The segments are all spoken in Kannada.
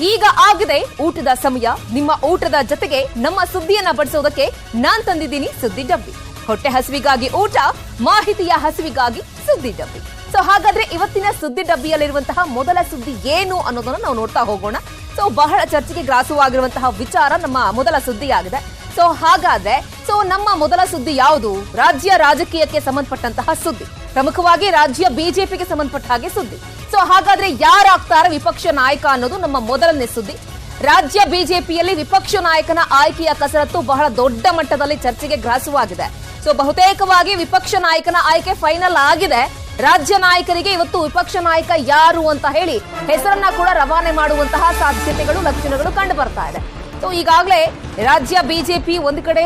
ಈಗ ಆಗಿದೆ ಊಟದ ಸಮಯ. ನಿಮ್ಮ ಊಟದ ಜೊತೆಗೆ ನಮ್ಮ ಸುದ್ದಿಯನ್ನ ಬಡಿಸೋದಕ್ಕೆ ನಾನ್ ತಂದಿದ್ದೀನಿ ಸುದ್ದಿ ಡಬ್ಬಿ. ಹೊಟ್ಟೆ ಹಸಿವಿಗಾಗಿ ಊಟ, ಮಾಹಿತಿಯ ಹಸಿವಿಗಾಗಿ ಸುದ್ದಿ ಡಬ್ಬಿ. ಸೊ ಹಾಗಾದ್ರೆ ಇವತ್ತಿನ ಸುದ್ದಿ ಡಬ್ಬಿಯಲ್ಲಿರುವಂತಹ ಮೊದಲ ಸುದ್ದಿ ಏನು ಅನ್ನೋದನ್ನ ನಾವು ನೋಡ್ತಾ ಹೋಗೋಣ. ಸೊ ಬಹಳ ಚರ್ಚೆಗೆ ಗ್ರಾಸವಾಗಿರುವಂತಹ ವಿಚಾರ ನಮ್ಮ ಮೊದಲ ಸುದ್ದಿಯಾಗಿದೆ. ಸೊ ಹಾಗಾದ್ರೆ ನಮ್ಮ ಮೊದಲ ಸುದ್ದಿ ಯಾವುದು? ರಾಜ್ಯ ರಾಜಕೀಯಕ್ಕೆ ಸಂಬಂಧಪಟ್ಟಂತಹ ಸುದ್ದಿ, ಪ್ರಮುಖವಾಗಿ ರಾಜ್ಯ ಬಿಜೆಪಿಗೆ ಸಂಬಂಧಪಟ್ಟ ಹಾಗೆ ಸುದ್ದಿ. ಸೊ ಹಾಗಾದ್ರೆ ಯಾರಾಗ್ತಾರೆ ವಿಪಕ್ಷ ನಾಯಕ ಅನ್ನೋದು ನಮ್ಮ ಮೊದಲನೇ ಸುದ್ದಿ. ರಾಜ್ಯ ಬಿಜೆಪಿಯಲ್ಲಿ ವಿಪಕ್ಷ ನಾಯಕನ ಆಯ್ಕೆಯ ಕಸರತ್ತು ಬಹಳ ದೊಡ್ಡ ಮಟ್ಟದಲ್ಲಿ ಚರ್ಚೆಗೆ ಗ್ರಾಸವಾಗಿದೆ. ಸೊ ಬಹುತೇಕವಾಗಿ ವಿಪಕ್ಷ ನಾಯಕನ ಆಯ್ಕೆ ಫೈನಲ್ ಆಗಿದೆ. ರಾಜ್ಯ ನಾಯಕರಿಗೆ ಇವತ್ತು ವಿಪಕ್ಷ ನಾಯಕ ಯಾರು ಅಂತ ಹೇಳಿ ಹೆಸರನ್ನ ಕೂಡ ರವಾನೆ ಮಾಡುವಂತಹ ಸಾಧ್ಯತೆಗಳು, ಲಕ್ಷಣಗಳು ಕಂಡು ಬರ್ತಾ ಇದೆ. ಸೊ ಈಗಾಗಲೇ ರಾಜ್ಯ ಬಿಜೆಪಿ ಒಂದು ಕಡೆ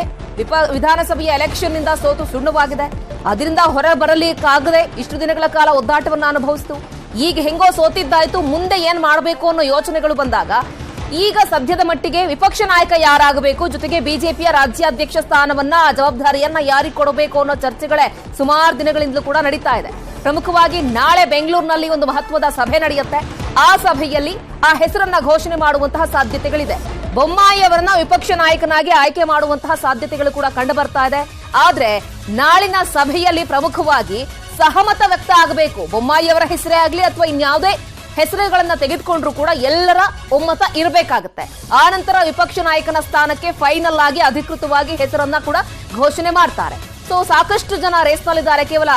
ವಿಧಾನಸಭೆಯ ಎಲೆಕ್ಷನ್ ನಿಂದ ಸೋತು ಸುಣ್ಣವಾಗಿದೆ. ಅದರಿಂದ ಹೊರ ಬರಲಿಕ್ಕಾಗದೆ ಇಷ್ಟು ದಿನಗಳ ಕಾಲ ಒದ್ದಾಟವನ್ನು ಅನುಭವಿಸಿತು. ಈಗ ಹೆಂಗೋ ಸೋತಿದ್ದಾಯ್ತು, ಮುಂದೆ ಏನ್ ಮಾಡಬೇಕು ಅನ್ನೋ ಯೋಚನೆಗಳು ಬಂದಾಗ ಈಗ ಸದ್ಯದ ಮಟ್ಟಿಗೆ ವಿಪಕ್ಷ ನಾಯಕ ಯಾರಾಗಬೇಕು, ಜೊತೆಗೆ ಬಿಜೆಪಿಯ ರಾಜ್ಯಾಧ್ಯಕ್ಷ ಸ್ಥಾನವನ್ನ, ಜವಾಬ್ದಾರಿಯನ್ನ ಯಾರಿಗೆ ಕೊಡಬೇಕು ಅನ್ನೋ ಚರ್ಚೆಗಳೇ ಸುಮಾರು ದಿನಗಳಿಂದಲೂ ಕೂಡ ನಡೀತಾ ಇದೆ. ಪ್ರಮುಖವಾಗಿ ನಾಳೆ ಬೆಂಗಳೂರಿನಲ್ಲಿ ಒಂದು ಮಹತ್ವದ ಸಭೆ ನಡೆಯುತ್ತೆ. ಆ ಸಭೆಯಲ್ಲಿ ಆ ಹೆಸರನ್ನ ಘೋಷಣೆ ಮಾಡುವಂತಹ ಸಾಧ್ಯತೆಗಳಿದೆ. ಬೊಮ್ಮಾಯಿ ಅವರನ್ನ ವಿಪಕ್ಷ ನಾಯಕನಾಗಿ ಆಯ್ಕೆ ಮಾಡುವಂತಹ ಸಾಧ್ಯತೆಗಳು ಕೂಡ ಕಂಡು ಬರ್ತಾ ಇದೆ. ಆದ್ರೆ ನಾಳಿನ ಸಭೆಯಲ್ಲಿ ಪ್ರಮುಖವಾಗಿ ಸಹಮತ ವ್ಯಕ್ತ ಆಗಬೇಕು. ಬೊಮ್ಮಾಯಿ ಅವರ ಹೆಸರೇ ಆಗ್ಲಿ ಅಥವಾ ಇನ್ಯಾವುದೇ ಹೆಸರುಗಳನ್ನ ತೆಗೆದುಕೊಂಡ್ರು ಕೂಡ ಎಲ್ಲರ ಒಮ್ಮತ ಇರಬೇಕಾಗುತ್ತೆ. ಆ ನಂತರ ವಿಪಕ್ಷ ನಾಯಕನ ಸ್ಥಾನಕ್ಕೆ ಫೈನಲ್ ಆಗಿ ಅಧಿಕೃತವಾಗಿ ಹೆಸರನ್ನ ಕೂಡ ಘೋಷಣೆ ಮಾಡ್ತಾರೆ. ಸೊ ಸಾಕಷ್ಟು ಜನ ರೇಸ್ನಲ್ಲಿದ್ದಾರೆ. ಕೇವಲ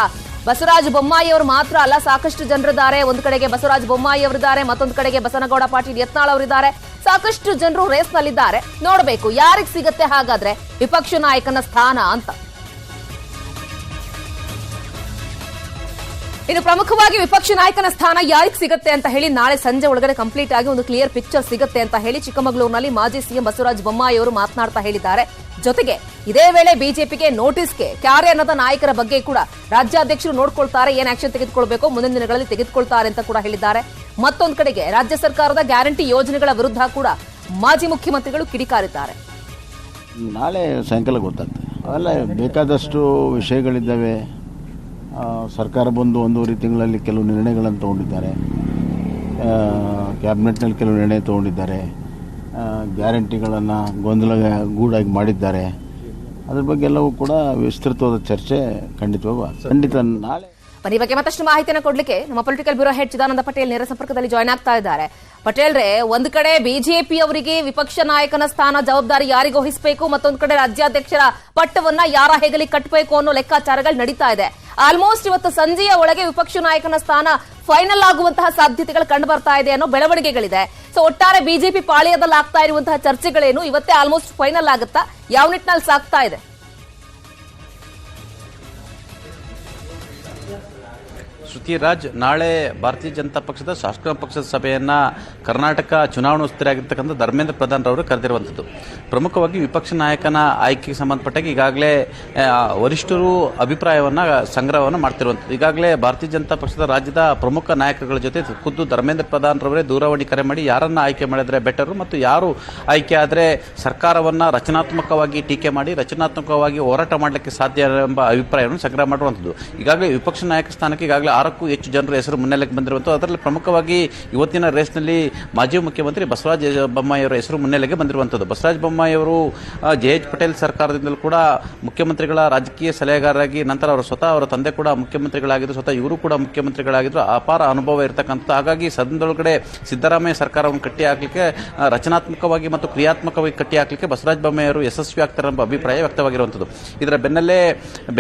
ಬಸವರಾಜ ಬೊಮ್ಮಾಯಿ ಅವರು ಮಾತ್ರ ಅಲ್ಲ, ಸಾಕಷ್ಟು ಜನರಿದ್ದಾರೆ. ಒಂದು ಕಡೆಗೆ ಬಸವರಾಜ ಬೊಮ್ಮಾಯಿ ಅವರಿದ್ದಾರೆ, ಮತ್ತೊಂದು ಕಡೆಗೆ ಬಸನಗೌಡ ಪಾಟೀಲ್ ಯತ್ನಾಳ್ ಅವರಿದ್ದಾರೆ. ಸಾಕಷ್ಟು ಜನರು ರೇಸ್ನಲ್ಲಿದ್ದಾರೆ. ನೋಡಬೇಕು ಯಾರಿಗೆ ಸಿಗತ್ತೆ ಹಾಗಾದ್ರೆ ವಿಪಕ್ಷ ನಾಯಕನ ಸ್ಥಾನ ಅಂತ. ಇನ್ನು ಪ್ರಮುಖವಾಗಿ ವಿಪಕ್ಷ ನಾಯಕನ ಸ್ಥಾನ ಯಾರಿಗೆ ಸಿಗುತ್ತೆ ಅಂತ ಹೇಳಿ ನಾಳೆ ಸಂಜೆ ಒಳಗಡೆ ಕಂಪ್ಲೀಟ್ ಆಗಿ ಒಂದು ಕ್ಲಿಯರ್ ಪಿಕ್ಚರ್ ಸಿಗುತ್ತೆ ಅಂತ ಹೇಳಿ ಚಿಕ್ಕಮಗಳೂರಿನಲ್ಲಿ ಮಾಜಿ ಸಿಎಂ ಬಸವರಾಜ ಬೊಮ್ಮಾಯಿ ಅವರು ಮಾತನಾಡ್ತಾ ಹೇಳಿದ್ದಾರೆ. ಜೊತೆಗೆ ಇದೇ ವೇಳೆ ಬಿಜೆಪಿಗೆ ನೋಟಿಸ್ಗೆ ಕಾರ್ಯಾನ್ನದ ನಾಯಕರ ಬಗ್ಗೆ ಕೂಡ ರಾಜ್ಯಾಧ್ಯಕ್ಷರು ನೋಡ್ಕೊಳ್ತಾರೆ, ಏನ್ ಆಕ್ಷನ್ ತೆಗೆದುಕೊಳ್ಬೇಕು ಮುಂದಿನ ದಿನಗಳಲ್ಲಿ ತೆಗೆದುಕೊಳ್ತಾರೆ ಅಂತ ಕೂಡ ಹೇಳಿದ್ದಾರೆ. ಮತ್ತೊಂದು ಕಡೆಗೆ ರಾಜ್ಯ ಸರ್ಕಾರದ ಗ್ಯಾರಂಟಿ ಯೋಜನೆಗಳ ವಿರುದ್ಧ ಕೂಡ ಮಾಜಿ ಮುಖ್ಯಮಂತ್ರಿಗಳು ಕಿಡಿಕಾರಿದ್ದಾರೆ. ನಾಳೆ ಸಾಯಂಕಾಲ ಗೊತ್ತಾಗ್ತದೆ. ಅವೆಲ್ಲ ಬೇಕಾದಷ್ಟು ವಿಷಯಗಳಿದ್ದಾವೆ. ಸರ್ಕಾರ ಬಂದು 1.5 ತಿಂಗಳಲ್ಲಿ ಕೆಲವು ನಿರ್ಣಯಗಳನ್ನು ತಗೊಂಡಿದ್ದಾರೆ. ಕ್ಯಾಬಿನೆಟ್ನಲ್ಲಿ ಕೆಲವು ನಿರ್ಣಯ ತಗೊಂಡಿದ್ದಾರೆ. ಗ್ಯಾರಂಟಿಗಳನ್ನು ಗೂಡಾಗಿ ಮಾಡಿದ್ದಾರೆ. ಅದ್ರ ಬಗ್ಗೆ ಎಲ್ಲವೂ ಕೂಡ ವಿಸ್ತೃತವಾದ ಚರ್ಚೆ ಖಂಡಿತ ನಾಳೆ. ಈ ಬಗ್ಗೆ ಮತ್ತಷ್ಟು ಮಾಹಿತಿಯನ್ನು ಕೊಡ್ಲಿಕ್ಕೆ ನಮ್ಮ political bureau head Chidananda Patel ನೇರ ಸಂಪರ್ಕದಲ್ಲಿ ಜಾಯ್ನ್ ಆಗ್ತಾ ಇದ್ದಾರೆ. ಪಟೇಲ್ರೇ, ಒಂದು ಕಡೆ ಬಿಜೆಪಿ ಅವರಿಗೆ ವಿಪಕ್ಷ ನಾಯಕನ ಸ್ಥಾನ ಜವಾಬ್ದಾರಿ ಯಾರಿಗೆ ವಹಿಸಬೇಕು, ಮತ್ತೊಂದು ಕಡೆ ರಾಜ್ಯಾಧ್ಯಕ್ಷರ ಪಟ್ಟವನ್ನ ಯಾರ ಹೆಗಲಿ ಕಟ್ಟಬೇಕು ಅನ್ನೋ ಲೆಕ್ಕಾಚಾರಗಳು ನಡೀತಾ ಇದೆ. ಆಲ್ಮೋಸ್ಟ್ ಇವತ್ತು ಸಂಜೆಯ ಒಳಗೆ ವಿಪಕ್ಷ ನಾಯಕನ ಸ್ಥಾನ ಫೈನಲ್ ಆಗುವಂತಹ ಸಾಧ್ಯತೆಗಳು ಕಂಡು ಬರ್ತಾ ಇದೆ ಅನ್ನೋ ಬೆಳವಣಿಗೆಗಳಿದೆ. ಸೊ ಒಟ್ಟಾರೆ ಬಿಜೆಪಿ ಪಾಳ್ಯದಲ್ಲಿ ಆಗ್ತಾ ಇರುವಂತಹ ಚರ್ಚೆಗಳೇನು ಇವತ್ತೇ ಆಲ್ಮೋಸ್ಟ್ ಫೈನಲ್ ಆಗುತ್ತಾ, ಯಾವ ನಿಟ್ಟಿನಲ್ಲಿ ಸಾಗ್ತಾ ಇದೆ? ಶ್ರುತಿರಾಜ್, ನಾಳೆ ಭಾರತೀಯ ಜನತಾ ಪಕ್ಷದ ಶಾಸಕಾಂಗ ಪಕ್ಷದ ಸಭೆಯನ್ನ ಕರ್ನಾಟಕ ಚುನಾವಣಾ ಉಸ್ತುವಾರಿಯಾಗಿರ್ತಕ್ಕಂಥ ಧರ್ಮೇಂದ್ರ ಪ್ರಧಾನ್ ರವರು ಕರೆದಿರುವಂಥದ್ದು. ಪ್ರಮುಖವಾಗಿ ವಿಪಕ್ಷ ನಾಯಕನ ಆಯ್ಕೆಗೆ ಸಂಬಂಧಪಟ್ಟಾಗ ಈಗಾಗಲೇ ವರಿಷ್ಠರು ಅಭಿಪ್ರಾಯವನ್ನ ಸಂಗ್ರಹವನ್ನು ಮಾಡ್ತಿರುವಂಥದ್ದು. ಈಗಾಗಲೇ ಭಾರತೀಯ ಜನತಾ ಪಕ್ಷದ ರಾಜ್ಯದ ಪ್ರಮುಖ ನಾಯಕರುಗಳ ಜೊತೆ ಖುದ್ದು ಧರ್ಮೇಂದ್ರ ಪ್ರಧಾನ್ ರವರೇ ದೂರವಾಣಿ ಕರೆ ಮಾಡಿ ಯಾರನ್ನ ಆಯ್ಕೆ ಮಾಡಿದ್ರೆ ಬೆಟರು ಮತ್ತು ಯಾರು ಆಯ್ಕೆ ಆದರೆ ಸರ್ಕಾರವನ್ನ ರಚನಾತ್ಮಕವಾಗಿ ಟೀಕೆ ಮಾಡಿ ರಚನಾತ್ಮಕವಾಗಿ ಹೋರಾಟ ಮಾಡಲಿಕ್ಕೆ ಸಾಧ್ಯ ಎಂಬ ಅಭಿಪ್ರಾಯವನ್ನು ಸಂಗ್ರಹ ಮಾಡುವಂಥದ್ದು. ಈಗಾಗಲೇ ವಿಪಕ್ಷ ನಾಯಕ ಸ್ಥಾನಕ್ಕೆ ಈಗಾಗಲೇ 6ಕ್ಕೂ ಹೆಚ್ಚು ಜನರ ಹೆಸರು ಮುನ್ನೆಲೆಗೆ ಬಂದಿರುವಂಥದ್ದು. ಅದರಲ್ಲಿ ಪ್ರಮುಖವಾಗಿ ಇವತ್ತಿನ ರೇಸ್ನಲ್ಲಿ ಮಾಜಿ ಮುಖ್ಯಮಂತ್ರಿ ಬಸವರಾಜ ಬೊಮ್ಮಾಯಿ ಅವರ ಹೆಸರು ಮುನ್ನೆಲೆಗೆ ಬಂದಿರುವಂಥದ್ದು. ಬಸವರಾಜ ಬೊಮ್ಮಾಯಿ ಅವರು ಜೆ.ಎಚ್. ಪಟೇಲ್ ಸರ್ಕಾರದಿಂದಲೂ ಕೂಡ ಮುಖ್ಯಮಂತ್ರಿಗಳ ರಾಜಕೀಯ ಸಲಹೆಗಾರರಾಗಿ, ನಂತರ ಅವರು ಸ್ವತಃ ಅವರ ತಂದೆ ಕೂಡ ಮುಖ್ಯಮಂತ್ರಿಗಳಾಗಿದ್ದರು, ಸ್ವತಃ ಇವರು ಕೂಡ ಮುಖ್ಯಮಂತ್ರಿಗಳಾಗಿದ್ದರು. ಅಪಾರ ಅನುಭವ ಇರತಕ್ಕಂಥ, ಹಾಗಾಗಿ ಸದನದೊಳಗಡೆ ಸಿದ್ದರಾಮಯ್ಯ ಸರ್ಕಾರವನ್ನು ಕಟ್ಟಿ ಹಾಕಲಿಕ್ಕೆ, ರಚನಾತ್ಮಕವಾಗಿ ಮತ್ತು ಕ್ರಿಯಾತ್ಮಕವಾಗಿ ಕಟ್ಟಿ ಹಾಕಲಿಕ್ಕೆ ಬಸವರಾಜ ಬೊಮ್ಮಾಯಿ ಅವರು ಯಶಸ್ವಿ ಆಗ್ತಾರೆ ಎಂಬ ಅಭಿಪ್ರಾಯ ವ್ಯಕ್ತವಾಗಿರುವಂಥದ್ದು. ಇದರ ಬೆನ್ನಲ್ಲೇ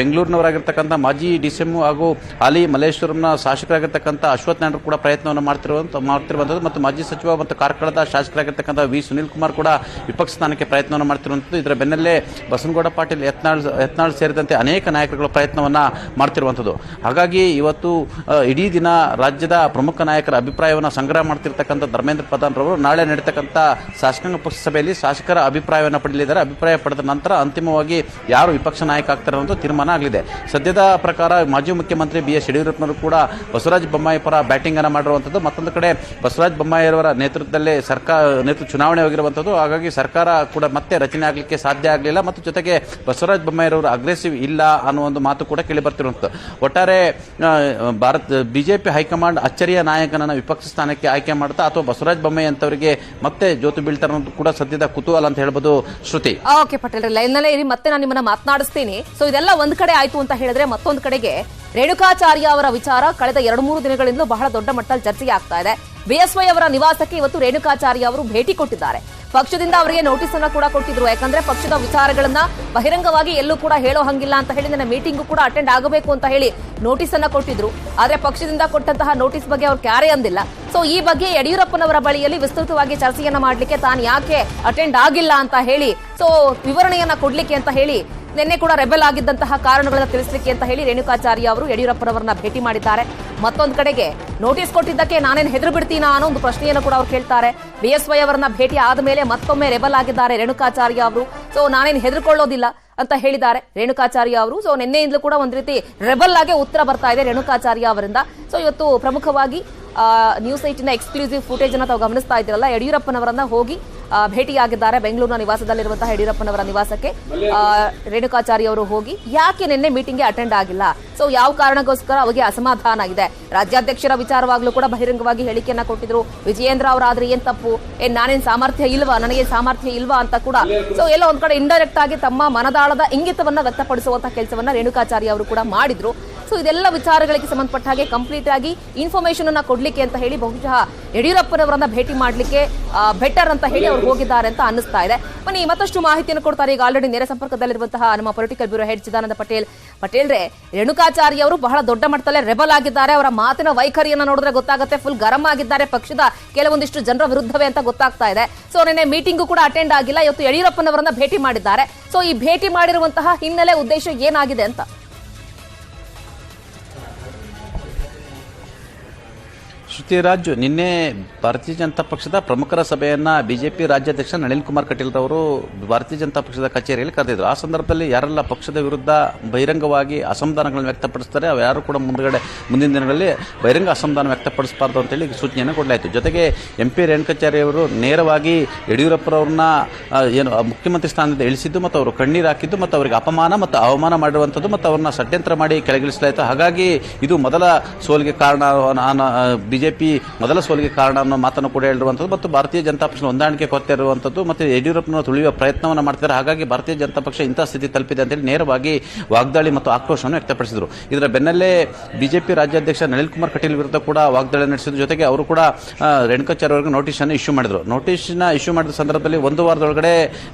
ಬೆಂಗಳೂರಿನವರಾಗಿರ್ತಕ್ಕಂಥ ಮಾಜಿ ಡಿಸಿಎಂ ಹಾಗೂ ಹಾಲಿ ಮಲ್ಲೇಶ್ವರಂನ ಶಾಸಕರಾಗಿರ್ತಕ್ಕಂಥ ಅಶ್ವಥ್ ನಾರಾಯಣ ಕೂಡ ಪ್ರಯತ್ನವನ್ನು ಮಾಡ್ತಿರುವಂಥದ್ದು ಮತ್ತು ಮಾಜಿ ಸಚಿವ ಮತ್ತು ಕಾರ್ಕಳದ ಶಾಸಕರಾಗಿರ್ತಕ್ಕಂಥ ವಿ ಸುನೀಲ್ ಕುಮಾರ್ ಕೂಡ ವಿಪಕ್ಷ ಸ್ಥಾನಕ್ಕೆ ಪ್ರಯತ್ನವನ್ನು ಮಾಡ್ತಿರುವಂಥದ್ದು. ಇದರ ಬೆನ್ನಲ್ಲೇ ಬಸನಗೌಡ ಪಾಟೀಲ್ ಯತ್ನಾಳ್ ಸೇರಿದಂತೆ ಅನೇಕ ನಾಯಕರುಗಳು ಪ್ರಯತ್ನವನ್ನು ಮಾಡ್ತಿರುವಂಥದ್ದು. ಹಾಗಾಗಿ ಇವತ್ತು ಇಡೀ ದಿನ ರಾಜ್ಯದ ಪ್ರಮುಖ ನಾಯಕರ ಅಭಿಪ್ರಾಯವನ್ನು ಸಂಗ್ರಹ ಮಾಡ್ತಿರ್ತಕ್ಕಂಥ ಧರ್ಮೇಂದ್ರ ಪ್ರಧಾನ್ ರವರು ನಾಳೆ ನಡೀತಕ್ಕಂಥ ಶಾಸಕಾಂಗ ಪಕ್ಷ ಸಭೆಯಲ್ಲಿ ಶಾಸಕರ ಅಭಿಪ್ರಾಯವನ್ನು ಪಡೆಯಲಿದ್ದಾರೆ. ಅಭಿಪ್ರಾಯ ಪಡೆದ ನಂತರ ಅಂತಿಮವಾಗಿ ಯಾರು ವಿಪಕ್ಷ ನಾಯಕ ಆಗ್ತಾರೆ ಅನ್ನೋದು ತೀರ್ಮಾನ ಆಗಲಿದೆ. ಸದ್ಯದ ಪ್ರಕಾರ ಮಾಜಿ ಮುಖ್ಯಮಂತ್ರಿ ಬಿ.ಎಸ್. ಯಡಿಯೂರಪ್ಪನವರು ಕೂಡ ಬಸವರಾಜ ಬೊಮ್ಮಾಯಿ ಪರ ಬ್ಯಾಟಿಂಗ್ ಅನ್ನು ಮಾಡಿರುವಂಥದ್ದು. ಮತ್ತೊಂದು ಕಡೆ ಬಸವರಾಜ ಬೊಮ್ಮಾಯಿಯವರ ನೇತೃತ್ವದಲ್ಲಿ ನೇತೃತ್ವ ಚುನಾವಣೆ ಆಗಿರುವಂಥದ್ದು. ಹಾಗಾಗಿ ಸರ್ಕಾರ ಕೂಡ ಮತ್ತೆ ರಚನೆ ಆಗಲಿಕ್ಕೆ ಸಾಧ್ಯ ಆಗಲಿಲ್ಲ ಮತ್ತು ಜೊತೆಗೆ ಬಸವರಾಜ ಬೊಮ್ಮಾಯಿರವರು ಅಗ್ರೆಸಿವ್ ಇಲ್ಲ ಅನ್ನೋ ಒಂದು ಮಾತು ಕೂಡ ಕೇಳಿ ಬರ್ತಿರುವಂಥದ್ದು. ಒಟ್ಟಾರೆ ಬಿಜೆಪಿ ಹೈಕಮಾಂಡ್ ಅಚ್ಚರಿಯ ನಾಯಕನನ್ನ ವಿಪಕ್ಷ ಸ್ಥಾನಕ್ಕೆ ಆಯ್ಕೆ ಮಾಡ್ತಾ ಅಥವಾ ಬಸವರಾಜ ಬೊಮ್ಮಾಯಿ ಅಂತವರಿಗೆ ಮತ್ತೆ ಜೋತು ಬೀಳ್ತಾರೆ ಅನ್ನೋದು ಕೂಡ ಸದ್ಯದ ಕುತೂಹಲ ಅಂತ ಹೇಳ್ಬೋದು. ಶ್ರುತಿ, ಓಕೆ ಪಟೇಲ್, ಲೈನ್ನಲ್ಲೇ ಇರಿ, ಮತ್ತೆ ನಾನು ನಿಮ್ಮನ್ನ ಮಾತನಾಡಿಸ್ತೀನಿ. ಸೊ ಇದೆಲ್ಲ ಒಂದ್ ಕಡೆ ಆಯ್ತು ಅಂತ ಹೇಳಿದ್ರೆ, ಮತ್ತೊಂದು ಕಡೆಗೆ ರೇಣುಕಾಚಾರ್ಯ ಅವರ ವಿಚಾರ ಕಳೆದ 2-3 ದಿನಗಳಿಂದಲೂ ಬಹಳ ದೊಡ್ಡ ಮಟ್ಟದಲ್ಲಿ ಚರ್ಚೆಗೆ ಆಗ್ತಾ ಇದೆ. ಬಿಎಸ್ವೈ ಅವರ ನಿವಾಸಕ್ಕೆ ಇವತ್ತು ರೇಣುಕಾಚಾರ್ಯ ಅವರು ಭೇಟಿ ಕೊಟ್ಟಿದ್ದಾರೆ. ಪಕ್ಷದಿಂದ ಅವರಿಗೆ ನೋಟಿಸ್ ಅನ್ನ ಕೂಡ ಕೊಟ್ಟಿದ್ರು. ಯಾಕಂದ್ರೆ ಪಕ್ಷದ ವಿಚಾರಗಳನ್ನ ಬಹಿರಂಗವಾಗಿ ಎಲ್ಲೂ ಕೂಡ ಹೇಳೋ ಹಂಗಿಲ್ಲ ಅಂತ ಹೇಳಿ ನನ್ನ ಮೀಟಿಂಗ್ ಕೂಡ ಅಟೆಂಡ್ ಆಗಬೇಕು ಅಂತ ಹೇಳಿ ನೋಟಿಸ್ ಅನ್ನ ಕೊಟ್ಟಿದ್ರು. ಆದ್ರೆ ಪಕ್ಷದಿಂದ ಕೊಟ್ಟಂತಹ ನೋಟಿಸ್ ಬಗ್ಗೆ ಅವ್ರು ಕ್ಯಾರೆ ಅಂದಿಲ್ಲ. ಸೊ ಈ ಬಗ್ಗೆ ಯಡಿಯೂರಪ್ಪನವರ ಬಳಿಯಲ್ಲಿ ವಿಸ್ತೃತವಾಗಿ ಚರ್ಚೆಯನ್ನ ಮಾಡ್ಲಿಕ್ಕೆ ತಾನು ಯಾಕೆ ಅಟೆಂಡ್ ಆಗಿಲ್ಲ ಅಂತ ಹೇಳಿ ಸೊ ವಿವರಣೆಯನ್ನ ಕೊಡ್ಲಿಕ್ಕೆ ಅಂತ ಹೇಳಿ ನಿನ್ನೆ ಕೂಡ ರೆಬೆಲ್ ಆಗಿದ್ದಂತಹ ಕಾರಣಗಳನ್ನ ತಿಳಿಸಲಿಕ್ಕೆ ಅಂತ ಹೇಳಿ ರೇಣುಕಾಚಾರ್ಯ ಅವರು ಯಡಿಯೂರಪ್ಪನವರನ್ನ ಭೇಟಿ ಮಾಡಿದ್ದಾರೆ. ಮತ್ತೊಂದು ಕಡೆಗೆ ನೋಟಿಸ್ ಕೊಟ್ಟಿದ್ದಕ್ಕೆ ನಾನೇನು ಹೆದರು ಬಿಡ್ತೀನಾ ಅನ್ನೋ ಒಂದು ಪ್ರಶ್ನೆಯನ್ನು ಕೂಡ ಅವ್ರು ಕೇಳ್ತಾರೆ. ಬಿಎಸ್ವೈ ಅವರನ್ನ ಭೇಟಿ ಆದ ಮೇಲೆ ಮತ್ತೊಮ್ಮೆ ರೆಬೆಲ್ ಆಗಿದ್ದಾರೆ ರೇಣುಕಾಚಾರ್ಯ ಅವರು. ಸೊ ನಾನೇನು ಹೆದರ್ಕೊಳ್ಳೋದಿಲ್ಲ ಅಂತ ಹೇಳಿದ್ದಾರೆ ರೇಣುಕಾಚಾರ್ಯ ಅವರು. ಸೊ ನಿನ್ನೆಯಿಂದಲೂ ಕೂಡ ಒಂದು ರೀತಿ ರೆಬೆಲ್ ಆಗಿ ಉತ್ತರ ಬರ್ತಾ ಇದೆ ರೇಣುಕಾಚಾರ್ಯ ಅವರಿಂದ. ಸೊ ಇವತ್ತು ಪ್ರಮುಖವಾಗಿ ನ್ಯೂಸ್ 8ನ ಎಕ್ಸ್ಕ್ಲೂಸಿವ್ ಫುಟೇಜ್ ಅನ್ನು ತಾವು ಗಮನಿಸ್ತಾ ಇದ್ದೀರಲ್ಲ, ಯಡಿಯೂರಪ್ಪನವರನ್ನ ಹೋಗಿ ಭೇಟಿಯಾಗಿದ್ದಾರೆ. ಬೆಂಗಳೂರಿನ ನಿವಾಸದಲ್ಲಿರುವಂತಹ ಯಡಿಯೂರಪ್ಪನವರ ನಿವಾಸಕ್ಕೆ ರೇಣುಕಾಚಾರ್ಯ ಅವರು ಹೋಗಿ ಯಾಕೆ ನಿನ್ನೆ ಮೀಟಿಂಗ್ಗೆ ಅಟೆಂಡ್ ಆಗಿಲ್ಲ, ಸೊ ಯಾವ ಕಾರಣಕ್ಕೋಸ್ಕರ ಅವರಿಗೆ ಅಸಮಾಧಾನ ಆಗಿದೆ, ರಾಜ್ಯಾಧ್ಯಕ್ಷರ ವಿಚಾರವಾಗ್ಲೂ ಕೂಡ ಬಹಿರಂಗವಾಗಿ ಹೇಳಿಕೆಯನ್ನ ಕೊಟ್ಟಿದ್ರು. ವಿಜಯೇಂದ್ರ ಅವರಾದ್ರೆ ಏನ್ ತಪ್ಪು, ನಾನೇನ್ ಸಾಮರ್ಥ್ಯ ಇಲ್ವಾ, ನನಗೆ ಸಾಮರ್ಥ್ಯ ಇಲ್ವಾ ಅಂತ ಕೂಡ ಸೊ ಎಲ್ಲ ಒಂದ್ ಕಡೆ ಇಂಡೈರೆಕ್ಟ್ ಆಗಿ ತಮ್ಮ ಮನದಾಳದ ಇಂಗಿತವನ್ನ ವ್ಯಕ್ತಪಡಿಸುವಂತಹ ಕೆಲಸವನ್ನ ರೇಣುಕಾಚಾರ್ಯ ಅವರು ಕೂಡ ಮಾಡಿದ್ರು. ಸೊ ಇದೆಲ್ಲ ವಿಚಾರಗಳಿಗೆ ಸಂಬಂಧಪಟ್ಟ ಹಾಗೆ ಕಂಪ್ಲೀಟ್ ಆಗಿ ಇನ್ಫಾರ್ಮೇಶನ್ ಅನ್ನ ಕೊಡ್ಲಿಕ್ಕೆ ಅಂತ ಹೇಳಿ ಬಹುಶಃ ಯಡಿಯೂರಪ್ಪನವರನ್ನ ಭೇಟಿ ಮಾಡ್ಲಿಕ್ಕೆ ಬೆಟರ್ ಅಂತ ಹೇಳಿ ಅವ್ರು ಹೋಗಿದ್ದಾರೆ ಅಂತ ಅನ್ನಿಸ್ತಾ ಇದೆ. ಬನ್ನಿ ಮತ್ತಷ್ಟು ಮಾಹಿತಿಯನ್ನು ಕೊಡ್ತಾರೆ. ಈಗ ಆಲ್ರೆಡಿ ನೇರ ಸಂಪರ್ಕದಲ್ಲಿರುವಂತಹ ನಮ್ಮ ಪೊಲಿಟಿಕಲ್ ಬ್ಯೂರೋ ಹೆಡ್ ಚಿದಾನಂದ ಪಟೇಲ್ರೆ, ರೇಣುಕಾಚಾರ್ಯ ಅವರು ಬಹಳ ದೊಡ್ಡ ಮಟ್ಟದಲ್ಲೇ ರೆಬಲ್ ಆಗಿದ್ದಾರೆ. ಅವರ ಮಾತಿನ ವೈಖರಿಯನ್ನ ನೋಡಿದ್ರೆ ಗೊತ್ತಾಗುತ್ತೆ, ಫುಲ್ ಗರಂ ಆಗಿದ್ದಾರೆ, ಪಕ್ಷದ ಕೆಲವೊಂದಿಷ್ಟು ಜನರ ವಿರುದ್ಧವೇ ಅಂತ ಗೊತ್ತಾಗ್ತಾ ಇದೆ. ಸೊ ನಿನ್ನೆ ಮೀಟಿಂಗು ಕೂಡ ಅಟೆಂಡ್ ಆಗಿಲ್ಲ, ಇವತ್ತು ಯಡಿಯೂರಪ್ಪನವರನ್ನ ಭೇಟಿ ಮಾಡಿದ್ದಾರೆ. ಸೊ ಈ ಭೇಟಿ ಮಾಡಿರುವಂತಹ ಹಿನ್ನೆಲೆ ಉದ್ದೇಶ ಏನಾಗಿದೆ ಅಂತ? ಶ್ರುತಿರಾಜ್, ನಿನ್ನೆ ಭಾರತೀಯ ಜನತಾ ಪಕ್ಷದ ಪ್ರಮುಖರ ಸಭೆಯನ್ನ ಬಿಜೆಪಿ ರಾಜ್ಯಾಧ್ಯಕ್ಷ ನಳಿನ್ ಕುಮಾರ್ ಕಟೀಲ್ ಅವರು ಭಾರತೀಯ ಜನತಾ ಪಕ್ಷದ ಕಚೇರಿಯಲ್ಲಿ ಕರೆದಿದ್ರು. ಆ ಸಂದರ್ಭದಲ್ಲಿ ಯಾರೆಲ್ಲ ಪಕ್ಷದ ವಿರುದ್ಧ ಬಹಿರಂಗವಾಗಿ ಅಸಮಾಧಾನಗಳನ್ನು ವ್ಯಕ್ತಪಡಿಸ್ತಾರೆ ಯಾರು ಕೂಡ ಮುಂದಿನ ದಿನಗಳಲ್ಲಿ ಬಹಿರಂಗ ಅಸಮಾಧಾನ ವ್ಯಕ್ತಪಡಿಸಬಾರ್ದು ಅಂತೇಳಿ ಸೂಚನೆಯನ್ನು ಕೊಡಲಾಯಿತು. ಜೊತೆಗೆ MP ರೇಣುಕಾಚಾರ್ಯ ಅವರು ನೇರವಾಗಿ ಯಡಿಯೂರಪ್ಪರವ್ರನ್ನ ಏನು ಮುಖ್ಯಮಂತ್ರಿ ಸ್ಥಾನದಿಂದ ಇಳಿಸಿದ್ದು ಮತ್ತು ಅವರು ಕಣ್ಣೀರು ಹಾಕಿದ್ದು ಮತ್ತು ಅವರಿಗೆ ಅಪಮಾನ ಮತ್ತು ಅವಮಾನ ಮಾಡಿರುವಂಥದ್ದು ಮತ್ತು ಅವ್ರನ್ನ ಷಡ್ಯಂತ್ರ ಮಾಡಿ ಕೆಳಗಿಳಿಸಲಾಯಿತು. ಹಾಗಾಗಿ ಇದು ಮೊದಲ ಸೋಲಿಗೆ ಕಾರಣ, ಬಿಜೆಪಿ ಮೊದಲ ಸೋಲಿಗೆ ಕಾರಣ ಅನ್ನೋ ಮಾತನ್ನು ಕೂಡ ಹೇಳಿರುವಂಥದ್ದು ಮತ್ತು ಭಾರತೀಯ ಜನತಾ ಪಕ್ಷ ಹೊಂದಾಣಿಕೆ ಕೊರತೆ ಇರುವಂಥದ್ದು ಮತ್ತು ಯಡಿಯೂರಪ್ಪನ ತುಳಿಯುವ ಪ್ರಯತ್ನವನ್ನು ಮಾಡ್ತಾರೆ. ಹಾಗಾಗಿ ಭಾರತೀಯ ಜನತಾ ಪಕ್ಷ ಇಂತಹ ಸ್ಥಿತಿ ತಲುಪಿದೆ ಅಂತೇಳಿ ನೇರವಾಗಿ ವಾಗ್ದಾಳಿ ಮತ್ತು ಆಕ್ರೋಶವನ್ನು ವ್ಯಕ್ತಪಡಿಸಿದರು. ಇದರ ಬೆನ್ನಲ್ಲೇ ಬಿಜೆಪಿ ರಾಜ್ಯಾಧ್ಯಕ್ಷ ನಳಿನ್ ಕುಮಾರ್ ಕಟೀಲ್ ವಿರುದ್ಧ ಕೂಡ ವಾಗ್ದಾಳಿ ನಡೆಸಿದ್ರು. ಜೊತೆಗೆ ಅವರು ಕೂಡ ರೇಣುಕಾಚಾರ್ಯ ಅವರಿಗೆ ನೋಟಿಸ್ ಅನ್ನು ಇಶ್ಯೂ ಮಾಡಿದ್ರು. ನೋಟಿಸ್ನ ಇಶ್ಯೂ ಮಾಡಿದ ಸಂದರ್ಭದಲ್ಲಿ 1 ವಾರದೊಳಗಡೆ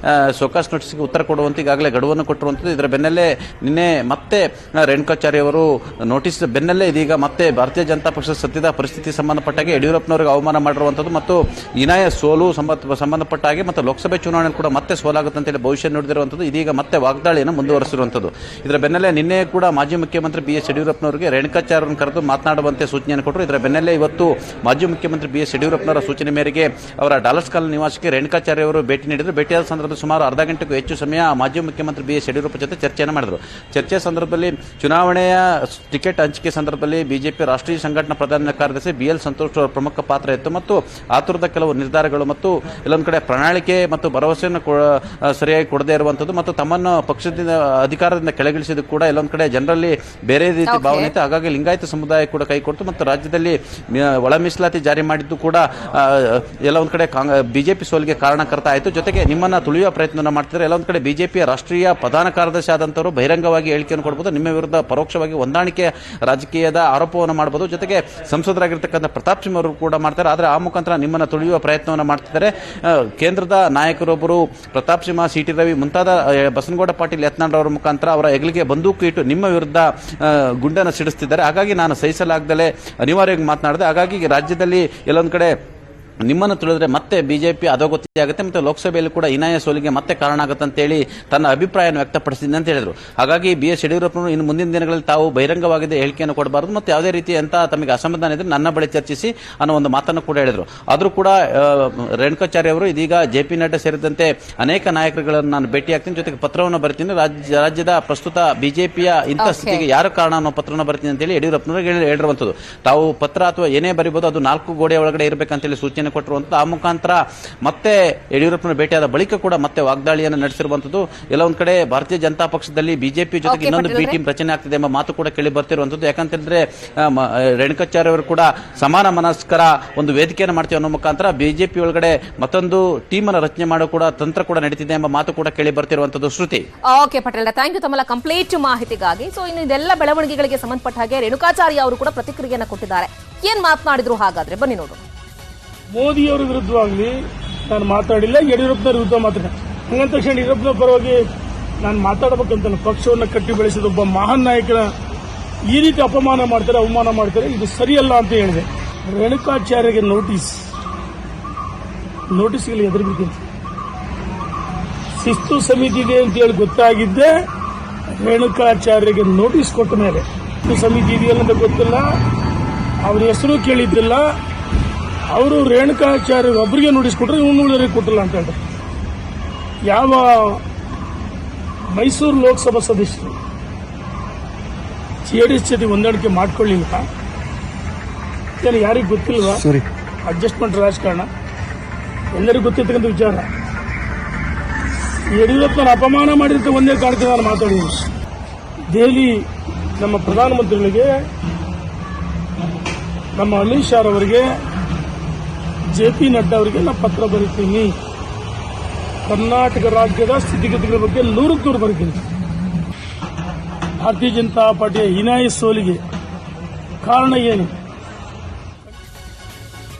ಸೋಕಾಸ್ ನೋಟಿಸ್ಗೆ ಉತ್ತರ ಕೊಡುವಂತೆ ಈಗಾಗಲೇ ಗಡುವನ್ನು ಕೊಟ್ಟಿರುವಂಥದ್ದು. ಇದರ ಬೆನ್ನಲ್ಲೇ ನಿನ್ನೆ ಮತ್ತೆ ರೇಣುಕಾಚಾರ್ಯ ಅವರು ನೋಟಿಸ್ ಬೆನ್ನಲ್ಲೇ ಇದೀಗ ಮತ್ತೆ ಭಾರತೀಯ ಜನತಾ ಪಕ್ಷದ ಸದ್ಯದ ಪರಿಸ್ಥಿತಿ ಸಂಬಂಧಪಟ್ಟಾಗೆ ಯಡಿಯೂರಪ್ಪನವರಿಗೆ ಅವಮಾನ ಮಾಡಿರುವಂಥದ್ದು ಮತ್ತು ಹೀನಾಯ ಸೋಲು ಸಂಬಂಧಪಟ್ಟ ಹಾಗೆ ಮತ್ತು ಲೋಕಸಭೆ ಚುನಾವಣೆ ಕೂಡ ಮತ್ತೆ ಸೋಲಾಗುತ್ತೆ ಅಂತೇಳಿ ಭವಿಷ್ಯ ನುಡಿದಿರುವಂಥದ್ದು. ಇದೀಗ ಮತ್ತೆ ವಾಗ್ದಾಳಿಯನ್ನು ಮುಂದುವರೆಸಿರುವಂಥದ್ದು. ಇದರ ಬೆನ್ನಲ್ಲೇ ನಿನ್ನೆ ಕೂಡ ಮಾಜಿ ಮುಖ್ಯಮಂತ್ರಿ BS ಯಡಿಯೂರಪ್ಪನವರಿಗೆ ರೇಣುಕಾಚಾರ್ಯರನ್ನು ಕರೆದು ಮಾತನಾಡುವಂತೆ ಸೂಚನೆಯನ್ನು ಕೊಟ್ಟರು. ಇದರ ಬೆನ್ನಲ್ಲೇ ಇವತ್ತು ಮಾಜಿ ಮುಖ್ಯಮಂತ್ರಿ BS ಯಡಿಯೂರಪ್ಪನವರ ಸೂಚನೆ ಮೇರೆಗೆ ಅವರ ಡಾಲರ್ಸ್ ಕಾಲೋನಿ ನಿವಾಸಕ್ಕೆ ರೇಣುಕಾಚಾರ್ಯ ಅವರು ಭೇಟಿ ನೀಡಿದರು. ಭೇಟಿಯಾದ ಸಂದರ್ಭದಲ್ಲಿ ಸುಮಾರು ಅರ್ಧ ಗಂಟೆಗೂ ಹೆಚ್ಚು ಸಮಯ ಮಾಜಿ ಮುಖ್ಯಮಂತ್ರಿ BS ಯಡಿಯೂರಪ್ಪ ಜೊತೆ ಚರ್ಚೆಯನ್ನು ಮಾಡಿದರು. ಚರ್ಚೆಯ ಸಂದರ್ಭದಲ್ಲಿ ಚುನಾವಣೆಯ ಟಿಕೆಟ್ ಹಂಚಿಕೆ ಸಂದರ್ಭದಲ್ಲಿ ಬಿಜೆಪಿ ರಾಷ್ಟ್ರೀಯ ಸಂಘಟನಾ ಪ್ರಧಾನ ಕಾರ್ಯದರ್ಶಿ BL ಸಂತೋಷ್ ಅವರ ಪ್ರಮುಖ ಪಾತ್ರ ಇತ್ತು ಮತ್ತು ಆತುರದ ಕೆಲವು ನಿರ್ಧಾರಗಳು ಮತ್ತು ಎಲ್ಲೊಂದು ಕಡೆ ಪ್ರಣಾಳಿಕೆ ಮತ್ತು ಭರವಸೆಯನ್ನು ಸರಿಯಾಗಿ ಕೊಡದೇ ಇರುವಂಥದ್ದು ಮತ್ತು ತಮ್ಮನ್ನು ಪಕ್ಷದಿಂದ ಅಧಿಕಾರದಿಂದ ಕೆಳಗಿಳಿಸಿದ್ದು ಕೂಡ ಎಲ್ಲೊಂದು ಕಡೆ ಜನರಲ್ಲಿ ಬೇರೆ ರೀತಿ ಭಾವನೆ ಇತ್ತು. ಹಾಗಾಗಿ ಲಿಂಗಾಯತ ಸಮುದಾಯ ಕೂಡ ಕೈ ಕೊಡ್ತು ಮತ್ತು ರಾಜ್ಯದಲ್ಲಿ ಒಳ ಮೀಸಲಾತಿ ಜಾರಿ ಮಾಡಿದ್ದು ಕೂಡ ಎಲ್ಲ ಒಂದು ಕಡೆ ಬಿಜೆಪಿ ಸೋಲಿಗೆ ಕಾರಣಕರ್ತ ಆಯಿತು. ಜೊತೆಗೆ ನಿಮ್ಮನ್ನ ತುಳಿಯುವ ಪ್ರಯತ್ನ ಮಾಡ್ತಿದ್ದಾರೆ. ಎಲ್ಲ ಒಂದು ಕಡೆ ಬಿಜೆಪಿಯ ರಾಷ್ಟ್ರೀಯ ಪ್ರಧಾನ ಕಾರ್ಯದರ್ಶಿ ಆದಂತವರು ಬಹಿರಂಗವಾಗಿ ಹೇಳಿಕೆಯನ್ನು ಕೊಡಬಹುದು, ನಿಮ್ಮ ವಿರುದ್ಧ ಪರೋಕ್ಷವಾಗಿ ಹೊಂದಾಣಿಕೆ ರಾಜಕೀಯದ ಆರೋಪವನ್ನು ಮಾಡಬಹುದು. ಜೊತೆಗೆ ಸಂಸದರಾಗಿರ್ತಕ್ಕಂಥ ಪ್ರತಾಪ್ ಸಿಂಹ ಅವರು ಕೂಡ ಮಾಡ್ತಾರೆ. ಆದರೆ ಆ ಮುಖಾಂತರ ನಿಮ್ಮನ್ನು ತುಳಿಯುವ ಪ್ರಯತ್ನವನ್ನು ಮಾಡ್ತಿದ್ದಾರೆ. ಕೇಂದ್ರದ ನಾಯಕರೊಬ್ಬರು ಪ್ರತಾಪ್ ಸಿಂಹ, CT ರವಿ ಮುಂತಾದ ಬಸನಗೌಡ ಪಾಟೀಲ್ ಯತ್ನಾಳ್ ಅವರ ಮುಖಾಂತರ ಅವರ ಹೆಗಲಿಗೆ ಬಂದೂಕು ಇಟ್ಟು ನಿಮ್ಮ ವಿರುದ್ಧ ಗುಂಡನ್ನು ಸಿಡಿಸ್ತಿದ್ದಾರೆ. ಹಾಗಾಗಿ ನಾನು ಸಹಿಸಲಾಗದಲೇ ಅನಿವಾರ್ಯವಾಗಿ ಮಾತನಾಡಿದೆ. ಹಾಗಾಗಿ ರಾಜ್ಯದಲ್ಲಿ ಎಲ್ಲೊಂದು ಕಡೆ ನಿಮ್ಮನ್ನು ತಿಳಿದ್ರೆ ಮತ್ತೆ ಬಿಜೆಪಿ ಅಧೋಗತಿ ಆಗುತ್ತೆ ಮತ್ತು ಲೋಕಸಭೆಯಲ್ಲಿ ಕೂಡ ಹೀನಾಯ ಸೋಲಿಗೆ ಮತ್ತೆ ಕಾರಣ ಆಗುತ್ತೆ ಅಂತೇಳಿ ತನ್ನ ಅಭಿಪ್ರಾಯವನ್ನು ವ್ಯಕ್ತಪಡಿಸಿದೆ ಅಂತ ಹೇಳಿದರು. ಹಾಗಾಗಿ BS ಯಡಿಯೂರಪ್ಪನವರು ಇನ್ನು ಮುಂದಿನ ದಿನಗಳಲ್ಲಿ ತಾವು ಬಹಿರಂಗವಾಗಿದೆ ಹೇಳಿಕೆಯನ್ನು ಕೊಡಬಾರದು ಮತ್ತು ಯಾವುದೇ ರೀತಿ ಅಂತ ತಮಗೆ ಅಸಮಾಧಾನ ಇದ್ರೆ ನನ್ನ ಬಳಿ ಚರ್ಚಿಸಿ ಅನ್ನೋ ಒಂದು ಮಾತನ್ನು ಕೂಡ ಹೇಳಿದರು. ಆದರೂ ಕೂಡ ರೇಣುಕಾಚಾರ್ಯ ಅವರು ಇದೀಗ JP ನಡ್ಡಾ ಸೇರಿದಂತೆ ಅನೇಕ ನಾಯಕರುಗಳನ್ನು ನಾನು ಭೇಟಿ ಆಗ್ತೀನಿ, ಜೊತೆಗೆ ಪತ್ರವನ್ನು ಬರ್ತೀನಿ, ರಾಜ್ಯದ ಪ್ರಸ್ತುತ ಬಿಜೆಪಿಯ ಇಂಥ ಸ್ಥಿತಿಗೆ ಯಾರು ಕಾರಣ ಅನ್ನೋ ಪತ್ರವನ್ನು ಬರ್ತೀನಿ ಅಂತೇಳಿ ಯಡಿಯೂರಪ್ಪನವರು ಹೇಳಿರುವಂಥದ್ದು. ತಾವು ಪತ್ರ ಅಥವಾ ಏನೇ ಬರೀಬಹುದು ಅದು 4 ಗೋಡೆ ಒಳಗಡೆ ಇರಬೇಕಂತೇಳಿ ಸೂಚನೆ ಕೊಟ್ಟಿರುವಂಥದ್ದು. ಆ ಮುಖಾಂತರ ಮತ್ತೆ ಯಡಿಯೂರಪ್ಪನ ಭೇಟಿಯಾದ ಬಳಿಕ ಕೂಡ ಮತ್ತೆ ವಾಗ್ದಾಳಿಯನ್ನು ನಡೆಸಿರುವಂಥದ್ದು. ಎಲ್ಲ ಒಂದ್ ಕಡೆ ಭಾರತೀಯ ಜನತಾ ಪಕ್ಷದಲ್ಲಿ ಬಿಜೆಪಿ ಜೊತೆಗೆ ಇನ್ನೊಂದು ಬಿ ಟೀಮ್ ರಚನೆ ಆಗ್ತಿದೆ ಎಂಬ ಮಾತು ಕೂಡ ಕೇಳಿ ಬರ್ತಿರುವಂಥದ್ದು. ಯಾಕಂತಂದ್ರೆ ರೇಣುಕಾಚಾರ್ಯ ಅವರು ಕೂಡ ಸಮಾನ ಮನಸ್ಕರ ಒಂದು ವೇದಿಕೆಯನ್ನು ಮಾಡ್ತೀವಿ ಅನ್ನೋ ಮುಖಾಂತರ ಬಿಜೆಪಿ ಒಳಗಡೆ ಮತ್ತೊಂದು ಟೀಮ್ ಅನ್ನು ರಚನೆ ಮಾಡೋ ಕೂಡ ತಂತ್ರ ಕೂಡ ನಡೀತಿದೆ ಎಂಬ ಮಾತು ಕೂಡ ಕೇಳಿ ಬರ್ತಿರುವಂಥದ್ದು. ಶ್ರುತಿ. ಓಕೆ ಪಟೇಲ್, ಥ್ಯಾಂಕ್ ಯು ತಮ್ಮ ಕಂಪ್ಲೀಟ್ ಮಾಹಿತಿಗಾಗಿ. ಸೊ ಇನ್ನು ಇದೆಲ್ಲ ಬೆಳವಣಿಗೆಗಳಿಗೆ ಸಂಬಂಧಪಟ್ಟ ಹಾಗೆ ರೇಣುಕಾಚಾರ್ಯ ಅವರು ಕೂಡ ಪ್ರತಿಕ್ರಿಯೆಯನ್ನು ಕೊಟ್ಟಿದ್ದಾರೆ. ಏನ್ ಮಾತನಾಡಿದ್ರು ಹಾಗಾದ್ರೆ ಬನ್ನಿ ನೋಡೋಣ. ಮೋದಿಯವರ ವಿರುದ್ಧವಾಗಲಿ ನಾನು ಮಾತಾಡಿಲ್ಲ, ಯಡಿಯೂರಪ್ಪನವರ ವಿರುದ್ಧ ಮಾತಾಡಿಲ್ಲ. ಹಂಗಂತ ತಕ್ಷಣ ಯಡಿಯೂರಪ್ಪನ ಪರವಾಗಿ ನಾನು ಮಾತಾಡಬೇಕಂತ ಪಕ್ಷವನ್ನು ಕಟ್ಟಿ ಬೆಳೆಸಿದ ಒಬ್ಬ ಮಹಾನ್ ನಾಯಕನ ಈ ರೀತಿ ಅಪಮಾನ ಮಾಡ್ತಾರೆ, ಅವಮಾನ ಮಾಡ್ತಾರೆ, ಇದು ಸರಿಯಲ್ಲ ಅಂತ ಹೇಳಿದೆ. ರೇಣುಕಾಚಾರ್ಯಗೆ ನೋಟಿಸ್ಗೆ ಎದುರುಬಿಟ್ಟಿದೆ. ಶಿಸ್ತು ಸಮಿತಿ ಇದೆ ಅಂತ ಹೇಳಿ ಗೊತ್ತಾಗಿದ್ದೆ ರೇಣುಕಾಚಾರ್ಯಗೆ ನೋಟಿಸ್ ಕೊಟ್ಟ ಮೇಲೆ. ಶಿಸ್ತು ಸಮಿತಿ ಇದೆಯಲ್ಲ ಅಂತ ಗೊತ್ತಿಲ್ಲ, ಅವ್ರ ಹೆಸರು ಕೇಳಿದ್ದಿಲ್ಲ. ಅವರು ರೇಣುಕಾಚಾರ್ಯ ಒಬ್ಬರಿಗೆ ನೋಟಿಸ್ ಕೊಟ್ಟರೆ ಇವನುಗಳಿಗೆ ಕೊಟ್ಟಿಲ್ಲ ಅಂತ ಹೇಳ್ತಾರೆ. ಯಾವ ಮೈಸೂರು ಲೋಕಸಭಾ ಸದಸ್ಯರು JDS ಜೊತೆ ಹೊಂದಾಣಿಕೆ ಮಾಡ್ಕೊಳ್ಳಿಲ್ಲ, ಏನು ಯಾರಿಗೂ ಗೊತ್ತಿಲ್ವಾ? ಅಡ್ಜಸ್ಟ್ಮೆಂಟ್ ರಾಜಕಾರಣ ಎಲ್ಲರಿಗೂ ಗೊತ್ತಿರ್ತಕ್ಕಂಥ ವಿಚಾರ. ಯಡಿಯೂರಪ್ಪನ ಅಪಮಾನ ಮಾಡಿದಂತೆ ಒಂದೇ ಕಾರಣಕ್ಕೆ ನಾನು ಮಾತಾಡಿದ್ದೀನಿ. ದೆಹಲಿ ನಮ್ಮ ಪ್ರಧಾನಮಂತ್ರಿಗಳಿಗೆ, ನಮ್ಮ ಅಮಿತ್ ಶಾ ಅವರಿಗೆ, JP ನಡ್ಡಾ ಅವರಿಗೆ ನಾನು ಪತ್ರ ಬರೀತೀನಿ. ಕರ್ನಾಟಕ ರಾಜ್ಯದ ಸ್ಥಿತಿಗತಿಗಳ ಬಗ್ಗೆ 100 ಬರೀತೀನಿ. ಭಾರತೀಯ ಜನತಾ ಪಾರ್ಟಿಯ ಹೀನಾಯ ಸೋಲಿಗೆ ಕಾರಣ ಏನು?